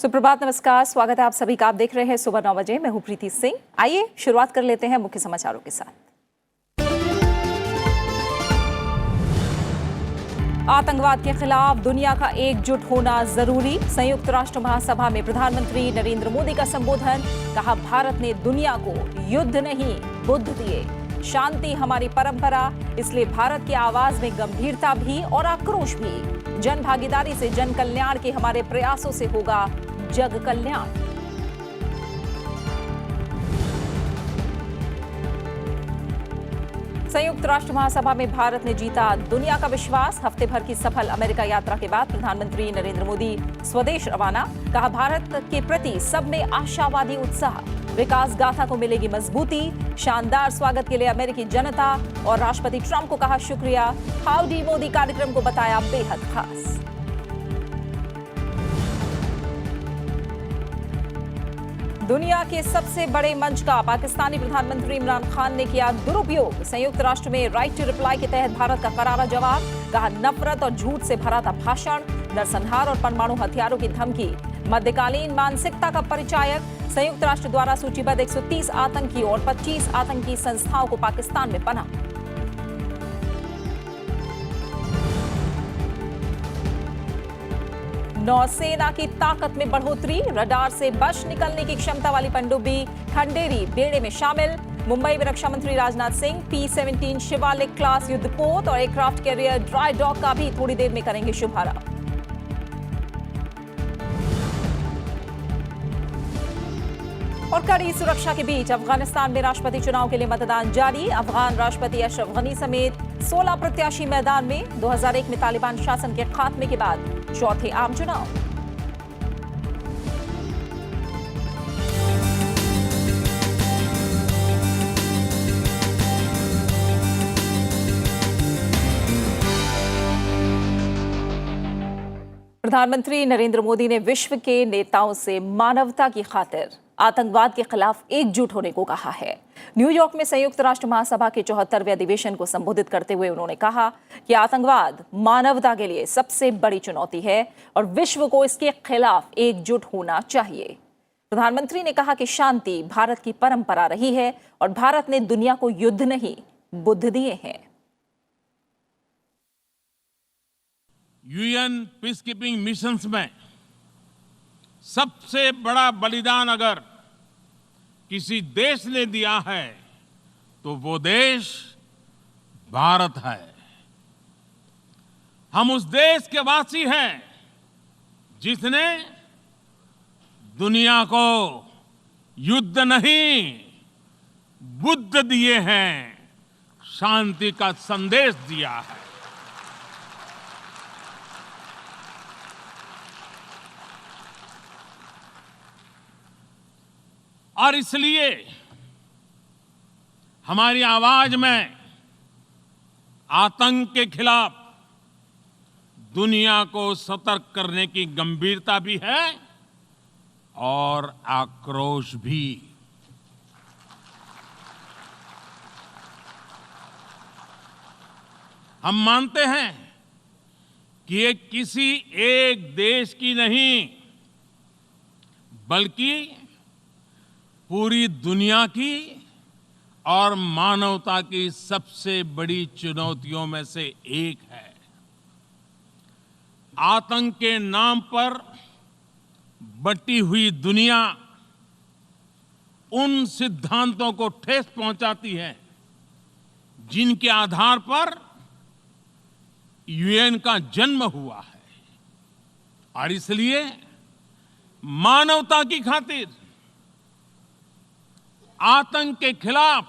सुप्रभात, नमस्कार, स्वागत है आप सभी का। आप देख रहे हैं सुबह 9 बजे। मैं हूं प्रीति सिंह। आइए शुरुआत कर लेते हैं मुख्य समाचारों के साथ। आतंकवाद के खिलाफ दुनिया का एकजुट होना जरूरी। संयुक्त राष्ट्र महासभा में प्रधानमंत्री नरेंद्र मोदी का संबोधन। कहा, भारत ने दुनिया को युद्ध नहीं बुद्ध दिए। शांति हमारी परंपरा, इसलिए भारत की आवाज में गंभीरता भी और आक्रोश भी। जन भागीदारी से जन कल्याण के हमारे प्रयासों से होगा जग कल्याण। संयुक्त राष्ट्र महासभा में भारत ने जीता दुनिया का विश्वास। हफ्ते भर की सफल अमेरिका यात्रा के बाद प्रधानमंत्री नरेंद्र मोदी स्वदेश रवाना। कहा, भारत के प्रति सब में आशावादी उत्साह। विकास गाथा को मिलेगी मजबूती। शानदार स्वागत के लिए अमेरिकी जनता और राष्ट्रपति ट्रंप को कहा शुक्रिया। हाउडी मोदी कार्यक्रम को बताया बेहद खास। दुनिया के सबसे बड़े मंच का पाकिस्तानी प्रधानमंत्री इमरान खान ने किया दुरुपयोग। संयुक्त राष्ट्र में राइट टू रिप्लाई के तहत भारत का करारा जवाब। कहा, नफरत और झूठ से भरा था भाषण। नरसंहार और परमाणु हथियारों की धमकी मध्यकालीन मानसिकता का परिचायक। संयुक्त राष्ट्र द्वारा सूचीबद्ध 130 आतंकी और 25 आतंकी संस्थाओं को पाकिस्तान में पनाह। नौसेना की ताकत में बढ़ोतरी। रडार से बच निकलने की क्षमता वाली पनडुब्बी खंडेरी बेड़े में शामिल। मुंबई में रक्षा मंत्री राजनाथ सिंह P-17 शिवालिक क्लास युद्धपोत और एयरक्राफ्ट कैरियर ड्राई डॉक का भी थोड़ी देर में करेंगे शुभारंभ। और कड़ी सुरक्षा के बीच अफगानिस्तान में राष्ट्रपति चुनाव के लिए मतदान जारी। अफगान राष्ट्रपति अशरफ गनी समेत 16 प्रत्याशी मैदान में। 2001 में तालिबान शासन के खात्मे के बाद चौथे आम चुनाव। प्रधानमंत्री नरेंद्र मोदी ने विश्व के नेताओं से मानवता की खातिर आतंकवाद के खिलाफ एकजुट होने को कहा है। न्यूयॉर्क में संयुक्त राष्ट्र महासभा के 74वें अधिवेशन को संबोधित करते हुए उन्होंने कहा कि आतंकवाद मानवता के लिए सबसे बड़ी चुनौती है और विश्व को इसके खिलाफ एकजुट होना चाहिए। प्रधानमंत्री ने कहा कि शांति भारत की परंपरा रही है और भारत ने दुनिया को युद्ध नहीं बुद्ध दिए हैं। यूएन पीस कीपिंग मिशंस में सबसे बड़ा बलिदान अगर किसी देश ने दिया है तो वो देश भारत है। हम उस देश के वासी हैं जिसने दुनिया को युद्ध नहीं बुद्ध दिए हैं, शांति का संदेश दिया है। और इसलिए हमारी आवाज में आतंक के खिलाफ दुनिया को सतर्क करने की गंभीरता भी है और आक्रोश भी। हम मानते हैं कि ये किसी एक देश की नहीं बल्कि पूरी दुनिया की और मानवता की सबसे बड़ी चुनौतियों में से एक है। आतंक के नाम पर बटी हुई दुनिया उन सिद्धांतों को ठेस पहुंचाती है जिनके आधार पर यूएन का जन्म हुआ है। और इसलिए मानवता की खातिर आतंक के खिलाफ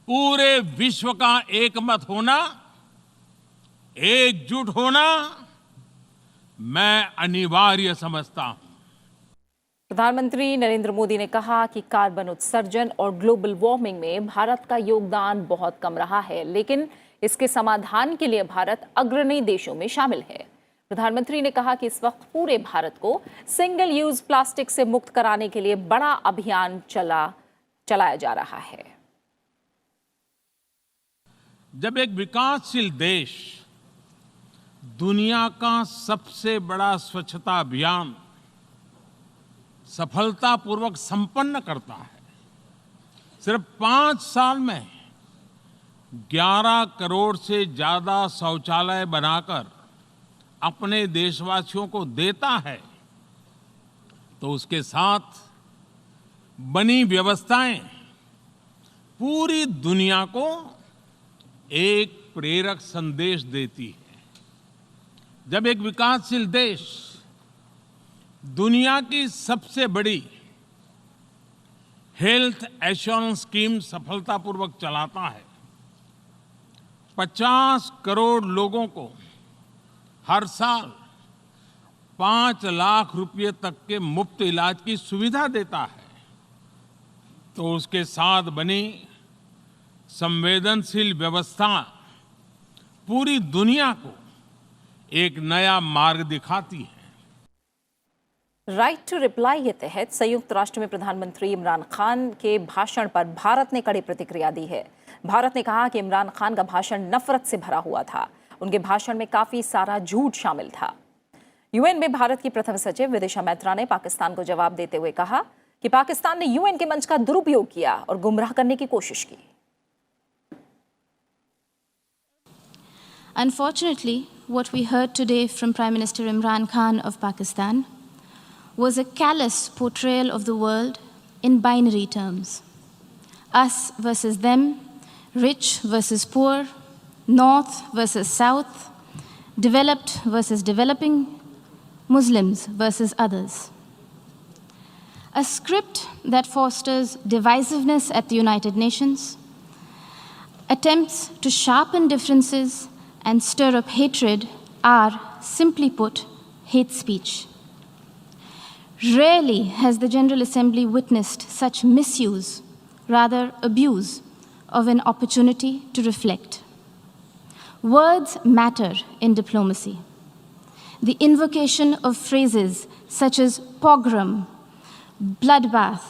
पूरे विश्व का एकमत होना, एकजुट होना मैं अनिवार्य समझता हूं। प्रधानमंत्री नरेंद्र मोदी ने कहा कि कार्बन उत्सर्जन और ग्लोबल वार्मिंग में भारत का योगदान बहुत कम रहा है, लेकिन इसके समाधान के लिए भारत अग्रणी देशों में शामिल है। प्रधानमंत्री ने कहा कि इस वक्त पूरे भारत को सिंगल यूज प्लास्टिक से मुक्त कराने के लिए बड़ा अभियान चलाया जा रहा है। जब एक विकासशील देश दुनिया का सबसे बड़ा स्वच्छता अभियान सफलतापूर्वक संपन्न करता है। सिर्फ 5 साल में 11 करोड़ से ज्यादा शौचालय बनाकर अपने देशवासियों को देता है, तो उसके साथ बनी व्यवस्थाएं पूरी दुनिया को एक प्रेरक संदेश देती है। जब एक विकासशील देश दुनिया की सबसे बड़ी हेल्थ एश्योरेंस स्कीम सफलतापूर्वक चलाता है, 50 करोड़ लोगों को हर साल 5 लाख रुपए तक के मुफ्त इलाज की सुविधा देता है, तो उसके साथ बनी संवेदनशील व्यवस्था पूरी दुनिया को एक नया मार्ग दिखाती है। राइट टू रिप्लाई के तहत संयुक्त राष्ट्र में प्रधानमंत्री इमरान खान के भाषण पर भारत ने कड़ी प्रतिक्रिया दी है। भारत ने कहा कि इमरान खान का भाषण नफरत से भरा हुआ था। उनके भाषण में काफी सारा झूठ शामिल था। यूएन में भारत की प्रथम सचिव विदिशा मैत्रा ने पाकिस्तान को जवाब देते हुए कहा कि पाकिस्तान ने यूएन के मंच का दुरुपयोग किया और गुमराह करने की कोशिश की। Unfortunately, what we heard today from Prime Minister Imran Khan of Pakistan was a callous portrayal of the world in binary terms. Us versus them, rich versus poor, north versus south, developed versus developing, Muslims versus others. A script that fosters divisiveness at the United Nations, attempts to sharpen differences and stir up hatred are, simply put, hate speech. Rarely has the General Assembly witnessed such misuse, rather abuse, of an opportunity to reflect. Words matter in diplomacy. The invocation of phrases such as pogrom, bloodbath,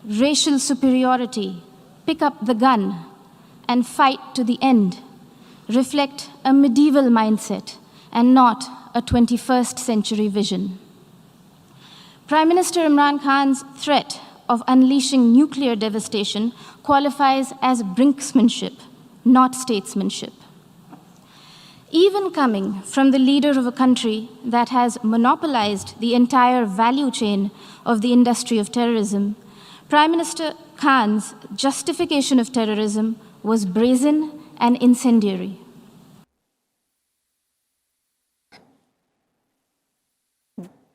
racial superiority, pick up the gun, and fight to the end reflect a medieval mindset and not a 21st century vision. Prime Minister Imran Khan's threat of unleashing nuclear devastation qualifies as brinksmanship, not statesmanship. Even coming from the leader of a country that has monopolized the entire value chain of the industry of terrorism, Prime Minister Khan's justification of terrorism was brazen and incendiary.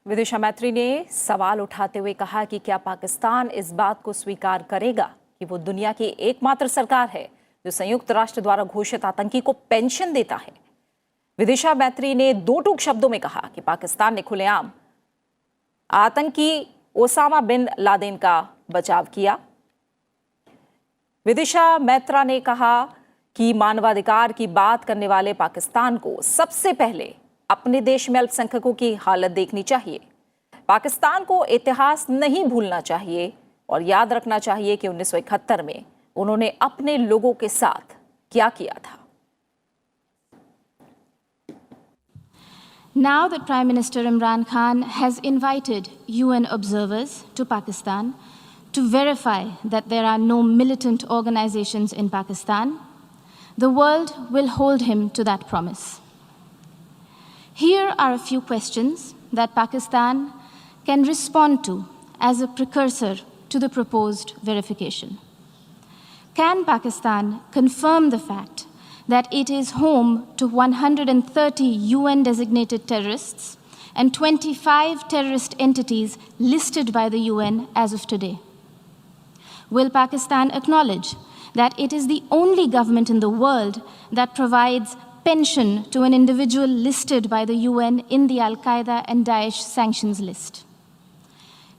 Vidisha मैत्री ने सवाल उठाते हुए कहा कि क्या पाकिस्तान इस बात को स्वीकार करेगा कि वो दुनिया की एकमात्र सरकार है जो संयुक्त राष्ट्र द्वारा घोषित आतंकी को पेंशन देता है। विदिशा मैत्री ने 2 टूक शब्दों में कहा कि पाकिस्तान ने खुलेआम आतंकी ओसामा बिन लादेन का बचाव किया। विदिशा मैत्रा ने कहा कि मानवाधिकार की बात करने वाले पाकिस्तान को सबसे पहले अपने देश में अल्पसंख्यकों की हालत देखनी चाहिए। पाकिस्तान को इतिहास नहीं भूलना चाहिए और याद रखना चाहिए कि 1971 में उन्होंने अपने लोगों के साथ क्या किया था। Now that Prime Minister Imran Khan has invited UN observers to Pakistan to verify that there are no militant organizations in Pakistan, the world will hold him to that promise. Here are a few questions that Pakistan can respond to as a precursor to the proposed verification. Can Pakistan confirm the fact that it is home to 130 UN-designated terrorists and 25 terrorist entities listed by the UN as of today? Will Pakistan acknowledge that it is the only government in the world that provides pension to an individual listed by the UN in the Al-Qaeda and Daesh sanctions list?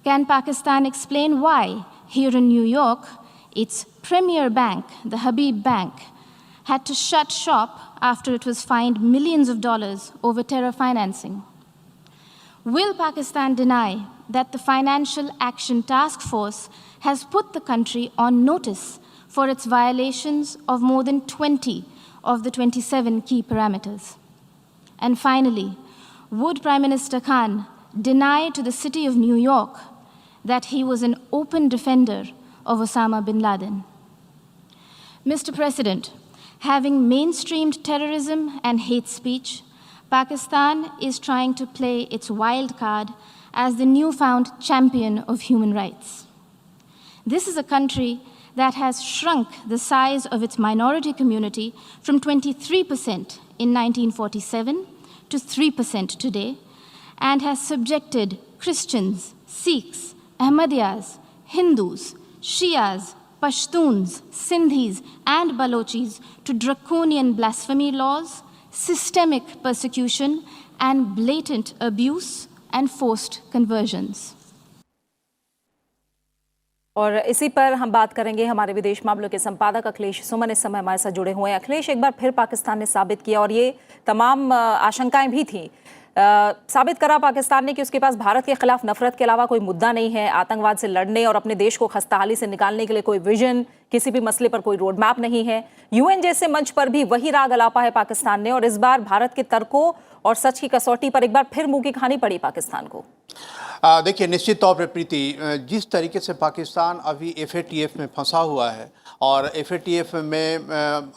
Can Pakistan explain why, here in New York, its premier bank, the Habib Bank, had to shut shop after it was fined millions of dollars over terror financing? Will Pakistan deny that the Financial Action Task Force has put the country on notice for its violations of more than 20 of the 27 key parameters? And finally, would Prime Minister Khan deny to the city of New York that he was an open defender of Osama bin Laden? Mr. President, having mainstreamed terrorism and hate speech, Pakistan is trying to play its wild card as the newfound champion of human rights. This is a country that has shrunk the size of its minority community from 23% in 1947 to 3% today, and has subjected Christians, Sikhs, Ahmadiyas, Hindus, Shias, Pashtuns, Sindhis, and Balochis to draconian blasphemy laws, systemic persecution, and blatant abuse and forced conversions. और इसी पर हम बात करेंगे हमारे विदेश मामलों के संपादक अखिलेश सुमन इस समय हमारे साथ जुड़े हुए हैं। अखिलेश, एक बार फिर पाकिस्तान ने साबित किया, और ये तमाम आशंकाएं भी थी, साबित करा पाकिस्तान ने कि उसके पास भारत के खिलाफ नफरत के अलावा कोई मुद्दा नहीं है, आतंकवाद से लड़ने और अपने देश को खस्ताहाली से निकालने के लिए कोई विजन, किसी भी मसले पर कोई रोड मैप नहीं है। यूएन जैसे मंच पर भी वही राग अलापा है पाकिस्तान ने, और इस बार भारत के तर्कों और सच की कसौटी पर एक बार फिर मुंह की खानी पड़ी पाकिस्तान को। देखिए, निश्चित तौर पर प्रीति, जिस तरीके से पाकिस्तान अभी FATF में फंसा हुआ है और FATF में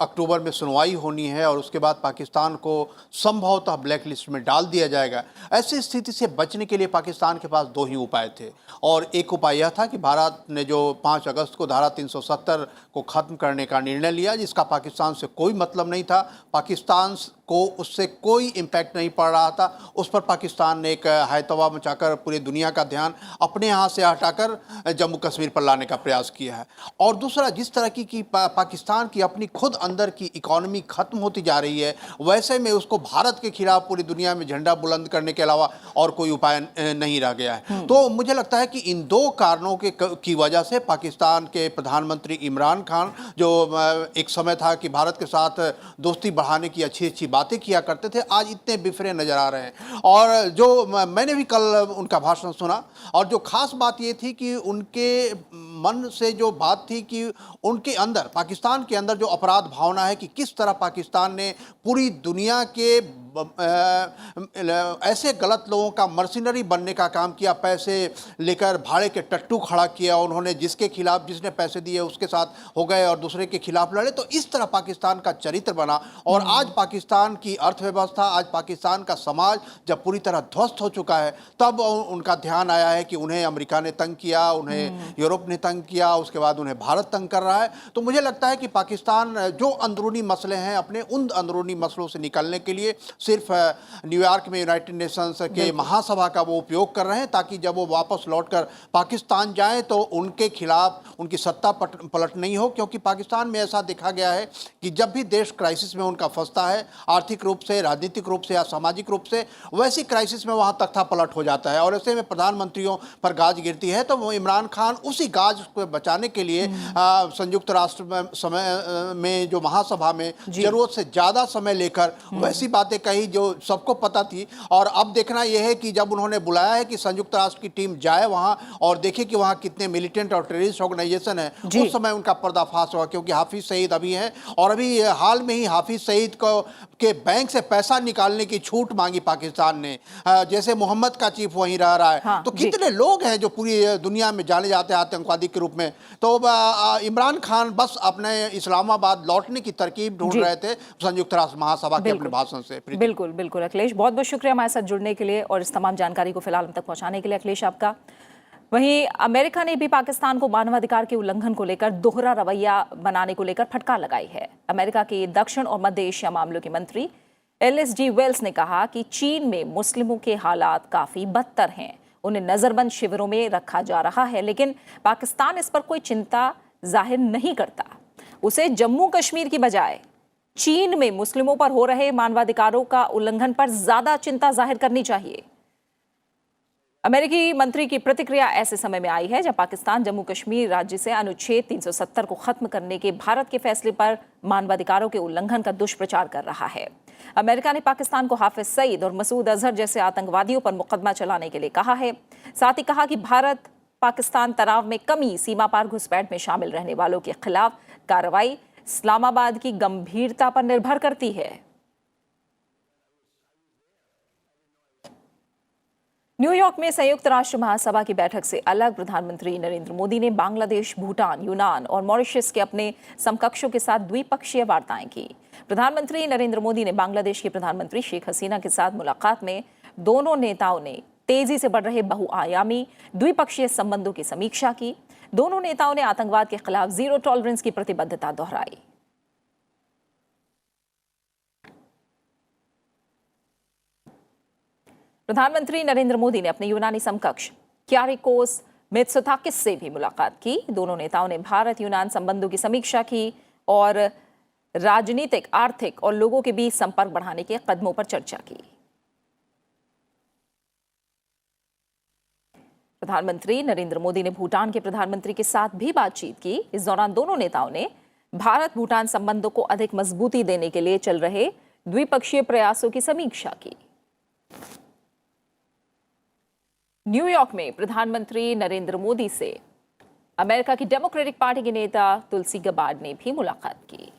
अक्टूबर में सुनवाई होनी है और उसके बाद पाकिस्तान को संभवतः ब्लैक लिस्ट में डाल दिया जाएगा, ऐसी स्थिति से बचने के लिए पाकिस्तान के पास दो ही उपाय थे। और एक उपाय यह था कि भारत ने जो 5 अगस्त को धारा 370 को ख़त्म करने का निर्णय लिया, जिसका पाकिस्तान से कोई मतलब नहीं था, पाकिस्तान को उससे कोई इम्पैक्ट नहीं पड़ रहा था, उस पर पाकिस्तान ने एक हैतवा मचाकर पूरी दुनिया का ध्यान अपने यहाँ से हटाकर जम्मू कश्मीर पर लाने का प्रयास किया है। और दूसरा, जिस तरह की पाकिस्तान की अपनी खुद अंदर की इकोनॉमी खत्म होती जा रही है, वैसे में उसको भारत के खिलाफ पूरी दुनिया में झंडा बुलंद करने के अलावा और कोई उपाय नहीं रह गया है। तो मुझे लगता है कि इन दो कारणों की वजह से पाकिस्तान के प्रधानमंत्री इमरान खान, जो एक समय था कि भारत के साथ दोस्ती बढ़ाने की अच्छी अच्छी बातें किया करते थे, आज इतने बिफरे नजर आ रहे हैं। और जो मैंने भी कल उनका भाषण सुना, और जो खास बात ये थी कि उनके मन से जो बात थी कि उनके अंदर, पाकिस्तान के अंदर जो अपराध भावना है कि किस तरह पाकिस्तान ने पूरी दुनिया के ऐसे गलत लोगों का मर्सिनरी बनने का काम किया, पैसे लेकर भाड़े के टट्टू खड़ा किया उन्होंने, जिसके खिलाफ जिसने पैसे दिए उसके साथ हो गए और दूसरे के खिलाफ लड़े। तो इस तरह पाकिस्तान का चरित्र बना, और आज पाकिस्तान की अर्थव्यवस्था, आज पाकिस्तान का समाज जब पूरी तरह ध्वस्त हो चुका है, तब उनका ध्यान आया है कि उन्हें अमेरिका ने तंग किया, उन्हें यूरोप ने तंग किया, उसके बाद उन्हें भारत तंग कर रहा है। तो मुझे लगता है कि पाकिस्तान जो अंदरूनी मसले हैं, अपने उन अंदरूनी मसलों से निकलने के लिए सिर्फ न्यूयॉर्क में यूनाइटेड नेशंस के महासभा का वो उपयोग कर रहे हैं, ताकि जब वो वापस लौटकर पाकिस्तान जाएं तो उनके खिलाफ उनकी सत्ता पलट नहीं हो। क्योंकि पाकिस्तान में ऐसा देखा गया है कि जब भी देश क्राइसिस में उनका फंसता है, आर्थिक रूप से, राजनीतिक रूप से या सामाजिक रूप से, वैसी क्राइसिस में वहाँ तख्ता पलट हो जाता है, और ऐसे में प्रधानमंत्रियों पर गाज गिरती है। तो वो इमरान खान उसी गाज को बचाने के लिए संयुक्त राष्ट्र में जो महासभा में जरूरत से ज़्यादा समय लेकर वैसी बातें कही जो सबको पता थी। और अब देखना यह है कि जब उन्होंने बुलाया है कि संयुक्त राष्ट्र की टीम जाए वहां और देखे कि वहां कितने मिलिटेंट और टेररिस्ट ऑर्गेनाइजेशन है, उस समय उनका पर्दाफाश हुआ। क्योंकि हाफिज सईद अभी हैं, और अभी हाल में ही हाफिज सईद को के बैंक से पैसा निकालने की छूट मांगी पाकिस्तान ने, जैसे मोहम्मद का चीफ वहीं रह रहा है। हाँ, तो कितने लोग हैं जो पूरी दुनिया में जाने जाते हैं आतंकवादी के रूप में। तो इमरान खान बस अपने इस्लामाबाद लौटने की तरकीब ढूंढ रहे थे संयुक्त राष्ट्र महासभा के अपने भाषण से। बिल्कुल बिल्कुल अखिलेश, बहुत बहुत शुक्रिया हमारे साथ जुड़ने के लिए और इस तमाम जानकारी को फिलहाल हम तक पहुंचाने के लिए अखिलेश आपका। वहीं अमेरिका ने भी पाकिस्तान को मानवाधिकार के उल्लंघन को लेकर दोहरा रवैया बनाने को लेकर फटकार लगाई है। अमेरिका के दक्षिण और मध्य एशिया मामलों के मंत्री LSG वेल्स ने कहा कि चीन में मुस्लिमों के हालात काफी बदतर हैं, उन्हें नजरबंद शिविरों में रखा जा रहा है, लेकिन पाकिस्तान इस पर कोई चिंता जाहिर नहीं करता। उसे जम्मू कश्मीर की बजाय चीन में मुस्लिमों पर हो रहे मानवाधिकारों का उल्लंघन पर ज्यादा चिंता जाहिर करनी चाहिए। अमेरिकी मंत्री की प्रतिक्रिया ऐसे समय में आई है जब पाकिस्तान जम्मू कश्मीर राज्य से अनुच्छेद 370 को खत्म करने के भारत के फैसले पर मानवाधिकारों के उल्लंघन का दुष्प्रचार कर रहा है। अमेरिका ने पाकिस्तान को हाफिज सईद और मसूद अजहर जैसे आतंकवादियों पर मुकदमा चलाने के लिए कहा है। साथ ही कहा कि भारत पाकिस्तान तनाव में कमी, सीमा पार घुसपैठ में शामिल रहने वालों के खिलाफ कार्रवाई इस्लामाबाद की गंभीरता पर निर्भर करती है। न्यूयॉर्क में संयुक्त राष्ट्र महासभा की बैठक से अलग प्रधानमंत्री नरेंद्र मोदी ने बांग्लादेश, भूटान, यूनान और मॉरिशस के अपने समकक्षों के साथ द्विपक्षीय वार्ताएं की। प्रधानमंत्री नरेंद्र मोदी ने बांग्लादेश की प्रधानमंत्री शेख हसीना के साथ मुलाकात में दोनों नेताओं ने तेजी से बढ़ रहे बहुआयामी द्विपक्षीय संबंधों की समीक्षा की। दोनों नेताओं ने आतंकवाद के खिलाफ जीरो टॉलरेंस की प्रतिबद्धता दोहराई। प्रधानमंत्री नरेंद्र मोदी ने अपने यूनानी समकक्ष क्यारिकोस मित्सोताकिस से भी मुलाकात की। दोनों नेताओं ने भारत यूनान संबंधों की समीक्षा की और राजनीतिक, आर्थिक और लोगों के बीच संपर्क बढ़ाने के कदमों पर चर्चा की। प्रधानमंत्री नरेंद्र मोदी ने भूटान के प्रधानमंत्री के साथ भी बातचीत की। इस दौरान दोनों नेताओं ने भारत भूटान संबंधों को अधिक मजबूती देने के लिए चल रहे द्विपक्षीय प्रयासों की समीक्षा की। न्यूयॉर्क में प्रधानमंत्री नरेंद्र मोदी से अमेरिका की डेमोक्रेटिक पार्टी के नेता तुलसी गबार्ड ने भी मुलाकात की।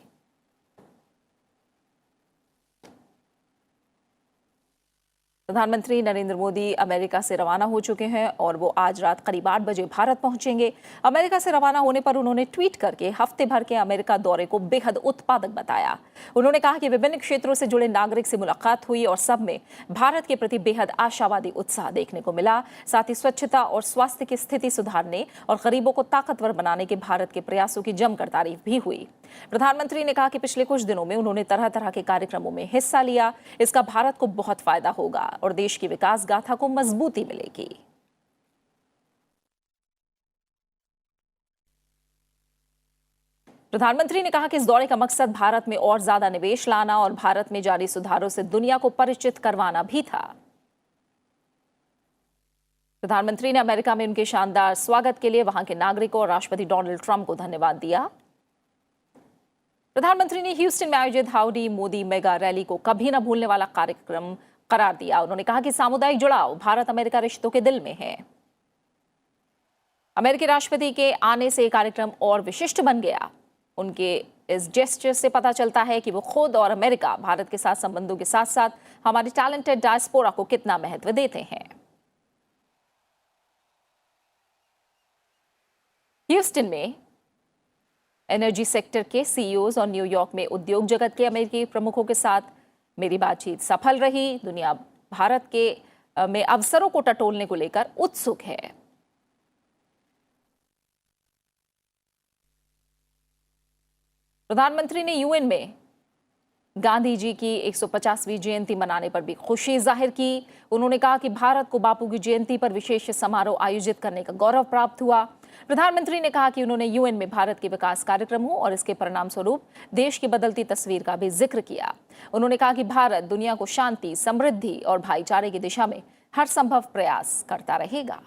प्रधानमंत्री नरेंद्र मोदी अमेरिका से रवाना हो चुके हैं और वो आज रात करीब 8 बजे भारत पहुंचेंगे। अमेरिका से रवाना होने पर उन्होंने ट्वीट करके हफ्ते भर के अमेरिका दौरे को बेहद उत्पादक बताया। उन्होंने कहा कि विभिन्न क्षेत्रों से जुड़े नागरिक से मुलाकात हुई और सब में भारत के प्रति बेहद आशावादी उत्साह देखने को मिला। साथ ही स्वच्छता और स्वास्थ्य की स्थिति सुधारने और गरीबों को ताकतवर बनाने के भारत के प्रयासों की जमकर तारीफ भी हुई। प्रधानमंत्री ने कहा कि पिछले कुछ दिनों में उन्होंने तरह तरह के कार्यक्रमों में हिस्सा लिया। इसका भारत को बहुत फायदा होगा और देश की विकास गाथा को मजबूती मिलेगी। प्रधानमंत्री ने कहा कि इस दौरे का मकसद भारत में और ज्यादा निवेश लाना और भारत में जारी सुधारों से दुनिया को परिचित करवाना भी था। प्रधानमंत्री ने अमेरिका में उनके शानदार स्वागत के लिए वहां के नागरिकों और राष्ट्रपति डोनाल्ड ट्रंप को धन्यवाद दिया। प्रधानमंत्री ने ह्यूस्टन में आयोजित हाउडी मोदी मेगा रैली को कभी न भूलने वाला कार्यक्रम करार दिया। उन्होंने कहा कि सामुदायिक जुड़ाव भारत अमेरिका रिश्तों के दिल में है। अमेरिकी राष्ट्रपति के आने से कार्यक्रम और विशिष्ट बन गया। उनके इस जेस्चर से पता चलता है कि वो खुद और अमेरिका भारत के साथ संबंधों के साथ साथ हमारी टैलेंटेड डायस्पोरा को कितना महत्व देते हैं। ह्यूस्टन में एनर्जी सेक्टर के सीईओज और न्यूयॉर्क में उद्योग जगत के अमेरिकी प्रमुखों के साथ मेरी बातचीत सफल रही। दुनिया भारत के में अवसरों को टटोलने को लेकर उत्सुक है। प्रधानमंत्री ने यूएन में गांधी जी की 150वीं जयंती मनाने पर भी खुशी जाहिर की। उन्होंने कहा कि भारत को बापू की जयंती पर विशेष समारोह आयोजित करने का गौरव प्राप्त हुआ। प्रधानमंत्री ने कहा कि उन्होंने यूएन में भारत के विकास कार्यक्रमों और इसके परिणाम स्वरूप देश की बदलती तस्वीर का भी जिक्र किया। उन्होंने कहा कि भारत दुनिया को शांति, समृद्धि और भाईचारे की दिशा में हर संभव प्रयास करता रहेगा।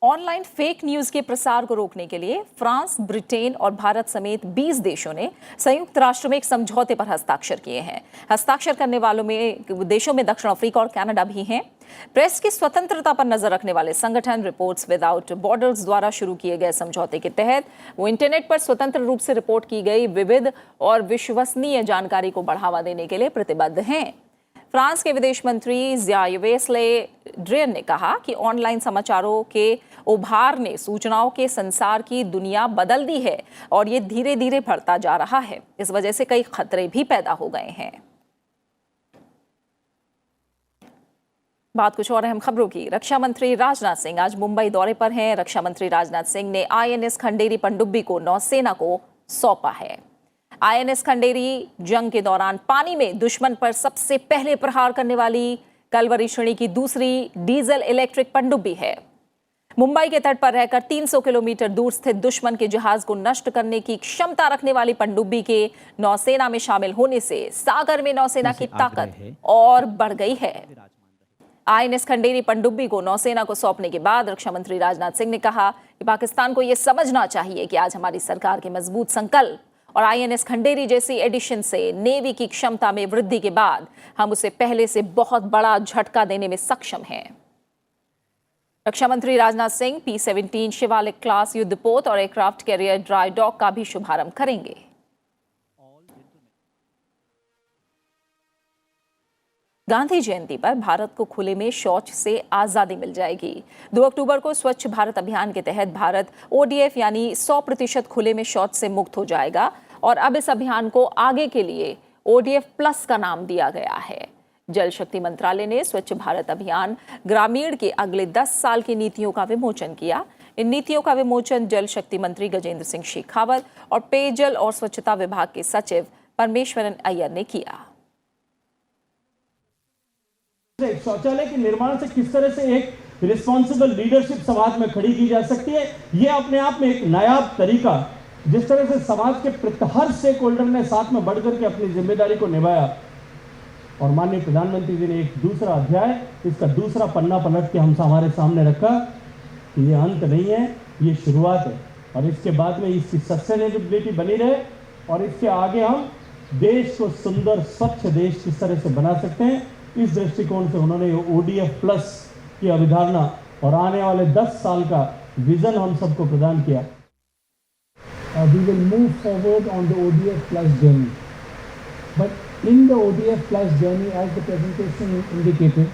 ऑनलाइन फेक न्यूज के प्रसार को रोकने के लिए फ्रांस, ब्रिटेन और भारत समेत 20 देशों ने संयुक्त राष्ट्र में एक समझौते पर हस्ताक्षर किए हैं। हस्ताक्षर करने वालों में देशों में दक्षिण अफ्रीका और कनाडा भी हैं। प्रेस की स्वतंत्रता पर नजर रखने वाले संगठन रिपोर्ट्स विदाउट बॉर्डर्स द्वारा शुरू किए गए समझौते के तहत वो इंटरनेट पर स्वतंत्र रूप से रिपोर्ट की गई विविध और विश्वसनीय जानकारी को बढ़ावा देने के लिए प्रतिबद्ध हैं। फ्रांस के विदेश मंत्री ज़ायवेस ले ड्रियन ने कहा कि ऑनलाइन समाचारों के उभार ने सूचनाओं के संसार की दुनिया बदल दी है और ये धीरे धीरे बढ़ता जा रहा है। इस वजह से कई खतरे भी पैदा हो गए हैं। बात कुछ और अहम खबरों की। रक्षा मंत्री राजनाथ सिंह आज मुंबई दौरे पर हैं। रक्षा मंत्री राजनाथ सिंह ने आईएनएस खंडेरी पनडुब्बी को नौसेना को सौंपा है। आईएनएस खंडेरी जंग के दौरान पानी में दुश्मन पर सबसे पहले प्रहार करने वाली कलवरी श्रेणी की दूसरी डीजल इलेक्ट्रिक पनडुब्बी है। मुंबई के तट पर रहकर 300 किलोमीटर दूर स्थित दुश्मन के जहाज को नष्ट करने की क्षमता रखने वाली पनडुब्बी के नौसेना में शामिल होने से सागर में नौसेना की ताकत और बढ़ गई है। आईएनएस खंडेरी पनडुब्बी को नौसेना को सौंपने के बाद रक्षा मंत्री राजनाथ सिंह ने कहा कि पाकिस्तान को यह समझना चाहिए कि आज हमारी सरकार के मजबूत संकल्प और आईएनएस खंडेरी जैसी एडिशन से नेवी की क्षमता में वृद्धि के बाद हम उसे पहले से बहुत बड़ा झटका देने में सक्षम हैं। रक्षा मंत्री राजनाथ सिंह P-17 शिवालिक क्लास युद्धपोत और एयरक्राफ्ट कैरियर ड्राई डॉक का भी शुभारंभ करेंगे। गांधी जयंती पर भारत को खुले में शौच से आजादी मिल जाएगी। 2 अक्टूबर को स्वच्छ भारत अभियान के तहत भारत ODF यानी 100% खुले में शौच से मुक्त हो जाएगा और अब इस अभियान को आगे के लिए ODF प्लस का नाम दिया गया है। जल शक्ति मंत्रालय ने स्वच्छ भारत अभियान ग्रामीण के अगले 10 साल की नीतियों का विमोचन किया। इन नीतियों का विमोचन जल शक्ति मंत्री गजेंद्र सिंह शेखावत और पेयजल और स्वच्छता विभाग के सचिव परमेश्वरन अय्यर ने किया। शौचालय के निर्माण से किस तरह से एक रिस्पॉन्सिबल लीडरशिप समाज में खड़ी की जा सकती है, ये अपने आप में एक नायाब तरीका, जिस तरह से समाज के हर स्टेक होल्डर ने साथ में बढ़कर के अपनी जिम्मेदारी को निभाया। और माननीय प्रधानमंत्री जी ने एक दूसरा अध्याय, इसका दूसरा पन्ना पलट के हमारे सामने रखा कि ये अंत नहीं है, ये शुरुआत है और इसके बाद में इसकी सस्टेनेबिलिटी बनी रहे और इसके आगे हम देश को सुंदर स्वच्छ देश किस तरह से बना सकते हैं, इस दृष्टिकोण से उन्होंने ODF प्लस की अवधारणा और आने वाले 10 साल का विजन हम सबको प्रदान किया। We will move forward on the ODF plus journey. But in the ODF plus journey, as the presentation indicated,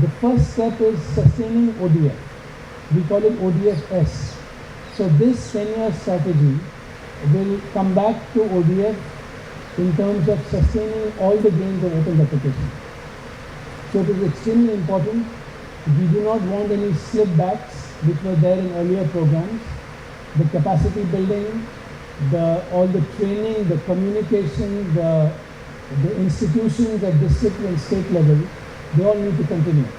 the first step is sustaining ODF. We call it ODF-S. So this 10-year strategy will come back to ODF in terms of sustaining all the gains of open defecation. So it is extremely important. We do not want any slip backs which were there in earlier programs. The capacity building, all the training, the communication, the institutions at district and state level, they all need to continue.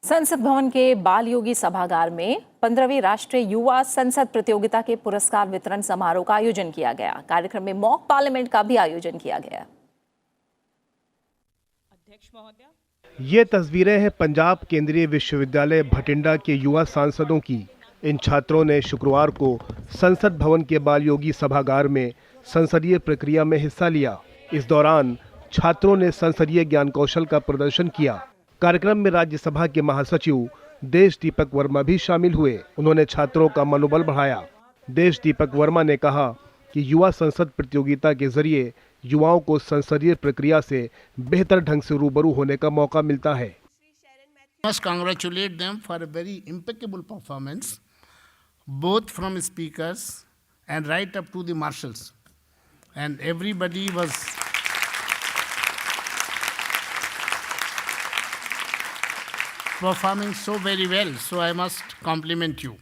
संसद भवन के बाल योगी सभागार में 15वीं राष्ट्रीय युवा संसद प्रतियोगिता के पुरस्कार वितरण समारोह का आयोजन किया गया। कार्यक्रम में मॉक पार्लियामेंट का भी आयोजन किया गया। ये तस्वीरें हैं पंजाब केंद्रीय विश्वविद्यालय भटिंडा के युवा सांसदों की। इन छात्रों ने शुक्रवार को संसद भवन के बाल योगी सभागार में संसदीय प्रक्रिया में हिस्सा लिया। इस दौरान छात्रों ने संसदीय ज्ञान कौशल का प्रदर्शन किया। कार्यक्रम में राज्यसभा के महासचिव देश दीपक वर्मा भी शामिल हुए। उन्होंने छात्रों का मनोबल बढ़ाया। देश दीपक वर्मा ने कहा कि युवा संसद प्रतियोगिता के जरिए युवाओं को संसदीय प्रक्रिया से बेहतर ढंग से रूबरू होने का मौका मिलता है। Must congratulate them for a very impeccable performance, both from speakers and right up to the marshals, and everybody was performing so very well, so I must compliment you.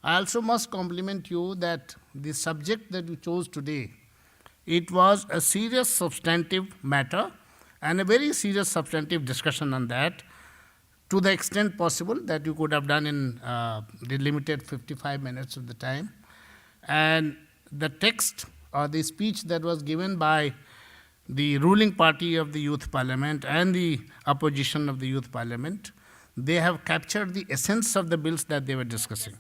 I also must compliment you that the subject that you chose today, it was a serious substantive matter and a very serious substantive discussion on that, to the extent possible that you could have done in the limited 55 minutes of the time. And the text or the speech that was given by the ruling party of the Youth Parliament and the opposition of the Youth Parliament, they have captured the essence of the bills that they were discussing.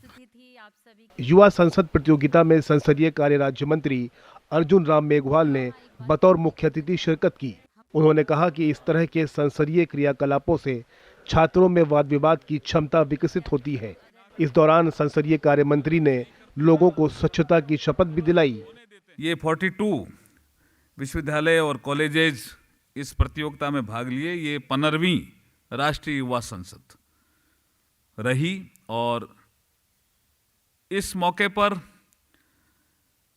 युवा संसद प्रतियोगिता में संसदीय कार्य राज्य मंत्री अर्जुन राम मेघवाल ने बतौर मुख्य अतिथि शिरकत की। उन्होंने कहा कि इस तरह के संसदीय क्रियाकलापों से छात्रों में वाद विवाद की क्षमता विकसित होती है। इस दौरान संसदीय कार्य मंत्री ने लोगों को स्वच्छता की शपथ भी दिलाई। ये 42 विश्वविद्यालय और कॉलेजेस इस प्रतियोगिता में भाग लिए। ये 15वीं राष्ट्रीय युवा संसद रही और इस मौके पर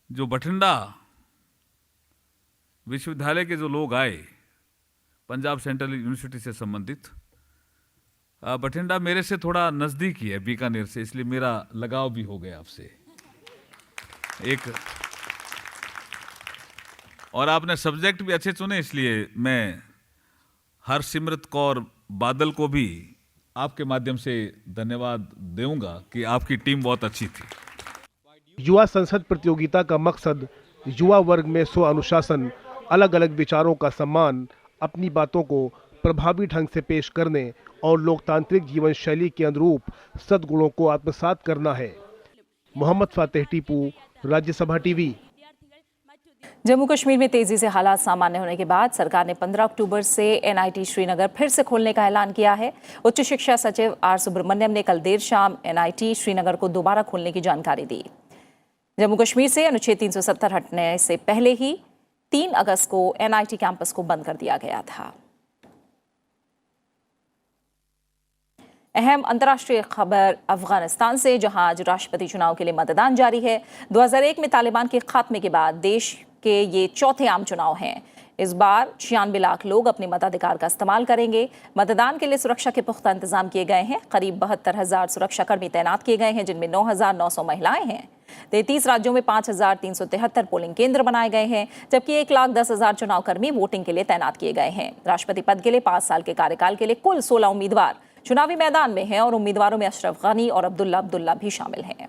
जो बठिंडा विश्वविद्यालय के जो लोग आए, पंजाब सेंट्रल यूनिवर्सिटी से संबंधित, बठिंडा मेरे से थोड़ा नज़दीक ही है बीकानेर से, इसलिए मेरा लगाव भी हो गया आपसे एक, और आपने सब्जेक्ट भी अच्छे चुने, इसलिए मैं हरसिमरत कौर बादल को भी आपके माध्यम से धन्यवाद दूंगा कि आपकी टीम बहुत अच्छी थी। युवा संसद प्रतियोगिता का मकसद युवा वर्ग में स्व अनुशासन, अलग अलग विचारों का सम्मान, अपनी बातों को प्रभावी ढंग से पेश करने और लोकतांत्रिक जीवन शैली के अनुरूप सद्गुणों को आत्मसात करना है। मोहम्मद फातेह टीपू, राज्यसभा टीवी। जम्मू कश्मीर में तेजी से हालात सामान्य होने के बाद सरकार ने 15 अक्टूबर से NIT श्रीनगर फिर से खोलने का ऐलान किया है। उच्च शिक्षा सचिव R सुब्रमण्यम ने कल देर शाम NIT श्रीनगर को दोबारा खोलने की जानकारी दी। जम्मू कश्मीर से अनुच्छेद 370 हटने से पहले ही 3 अगस्त को NIT कैंपस को बंद कर दिया गया था। अहम अंतर्राष्ट्रीय खबर अफगानिस्तान से, जहां आज राष्ट्रपति चुनाव के लिए मतदान जारी है। 2001 में तालिबान के खात्मे के बाद देश के ये चौथे आम चुनाव हैं। इस बार 96 लाख लोग अपने मताधिकार का इस्तेमाल करेंगे। मतदान के लिए सुरक्षा के पुख्ता इंतजाम किए गए हैं। करीब 72,000 सुरक्षाकर्मी तैनात किए गए हैं, जिनमें 9,900 महिलाएं हैं। 33 राज्यों में 5,373 पोलिंग केंद्र बनाए गए हैं, जबकि 1,10,000 चुनाव कर्मी वोटिंग के लिए तैनात किए गए हैं। राष्ट्रपति पद के लिए 5 साल के कार्यकाल के लिए कुल 16 उम्मीदवार चुनावी मैदान में हैं और उम्मीदवारों में अशरफ गनी और अब्दुल्ला भी शामिल हैं।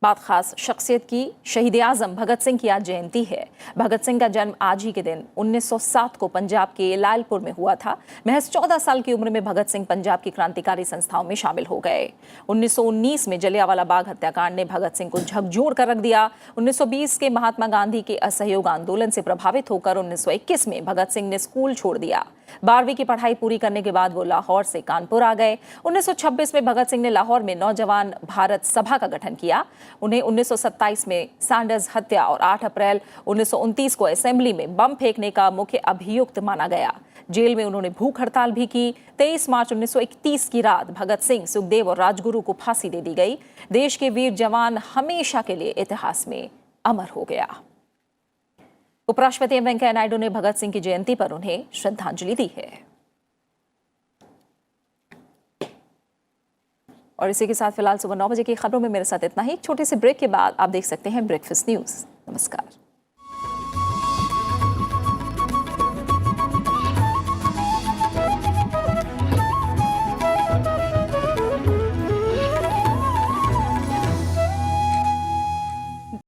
बात खास शख्सियत की, शहीद आजम भगत सिंह की आज जयंती है। भगत सिंह का जन्म आज ही के दिन 1907 को पंजाब के लालपुर में हुआ था। महज 14 साल की उम्र में भगत सिंह पंजाब की क्रांतिकारी संस्थाओं में शामिल हो गए। 1919 में जलियांवाला बाग हत्याकांड ने भगत सिंह को झकझोर कर रख दिया। 1920 के महात्मा गांधी के असहयोग आंदोलन से प्रभावित होकर 1921 में भगत सिंह ने स्कूल छोड़ दिया। 12वीं की पढ़ाई पूरी करने के बाद वो लाहौर से कानपुर आ गए। 1926 में भगत सिंह ने लाहौर में नौजवान भारत सभा का गठन किया। उन्हें 1927 में सैंडर्स हत्या और 8 अप्रैल 1929 को असेंबली में बम फेंकने का मुख्य अभियुक्त माना गया। जेल में उन्होंने भूख हड़ताल भी की। 23 मार्च 1931 की रात भगत सिंह, सुखदेव और राजगुरु को फांसी दे दी गई। देश के वीर जवान हमेशा के लिए इतिहास में अमर हो गया। उपराष्ट्रपति एम वेंकैया नायडू ने भगत सिंह की जयंती पर उन्हें श्रद्धांजलि दी है। और इसी के साथ फिलहाल सुबह 9 बजे की खबरों में मेरे साथ इतना ही। एक छोटे से ब्रेक के बाद आप देख सकते हैं ब्रेकफास्ट न्यूज। नमस्कार।